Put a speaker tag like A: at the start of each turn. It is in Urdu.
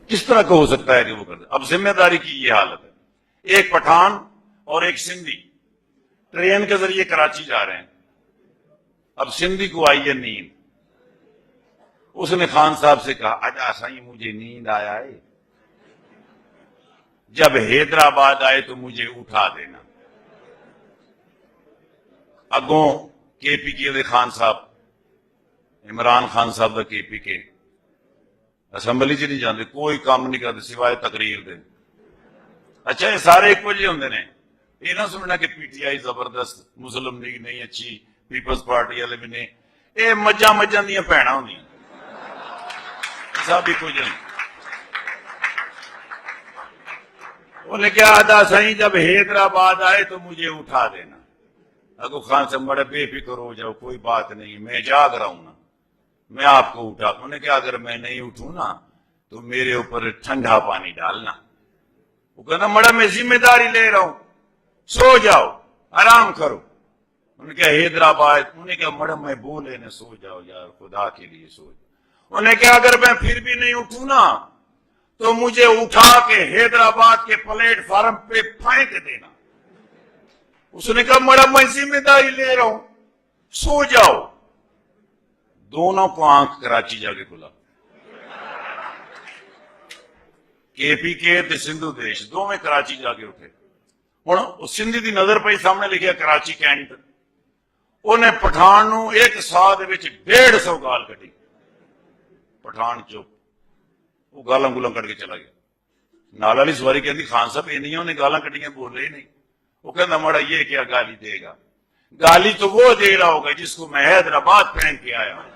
A: کس طرح کا ہو سکتا ہے کہ وہ کرتے؟ اب ذمہ داری کی یہ حالت ہے، ایک پٹھان اور ایک سندھی ٹرین کے ذریعے کراچی جا رہے ہیں. اب سندھی کو آئی ہے نیند، اس نے خان صاحب سے کہا اجا سائیں مجھے نیند آیا ہے، جب حیدرآباد آئے تو مجھے اٹھا دینا. اگوں کے پی کے خان صاحب، عمران خان صاحب دا کے پی کے اسمبلی چ نہیں جاندے، کوئی کام نہیں کرتے سوائے تقریر دے. اچھا یہ سارے ایک وجہ ہوندے نے، یہ نہ سننا کہ پی ٹی آئی زبردست، مسلم لیگ نہیں اچھی، پیپلز پارٹی والے بھی نہیں، یہ مجھاں دیا بھیناں ہوندیاں سب ایک وجہ. انہیں کیا ادا سائیں جب حیدرآباد آئے تو مجھے اٹھا دینا. اگو خان سے بڑے بے فکر ہو جاؤ، کوئی بات نہیں، میں جاگ رہا ہوں نا، میں آپ کو اٹھا. انہوں نے کہا اگر میں نہیں اٹھوں نا تو میرے اوپر ٹھنڈا پانی ڈالنا. وہ کہنا مڑا میں ذمہ داری لے رہا ہوں، سو جاؤ آرام کرو. انہوں نے کہا حیدرآباد، انہوں نے کہا مڑا میں بولے نہ سو جاؤ یار خدا کے لیے سو جاؤ. انہوں نے کہا اگر میں پھر بھی نہیں اٹھوں نا تو مجھے اٹھا کے حیدرآباد کے پلیٹ فارم پہ پھینک دینا. اس نے کہا مڑا میں ذمہ داری لے رہا ہوں، سو جاؤ. دونوں کو آنکھ کراچی جا کے کھلا، کے پی کے تے سندھو دیش دو میں کراچی جا کے اٹھے. ہوں سندھی دی نظر پئی سامنے لکھیا کراچی کینٹ. انہیں پٹھان نو ایک سا دے وچ 150 گال کٹی. پٹھان چپ، وہ گالاں گولاں کٹ کے چلا گیا. نال والی سواری کہندی خان صاحب یہ نہیں انہیں گالاں کٹیاں بول رہے نہیں. وہ کہنا مڑا یہ کیا گالی دے گا، گالی تو وہ دے رہا ہوگا جس کو میں حیدرآباد پھینک کے آیا ہوں.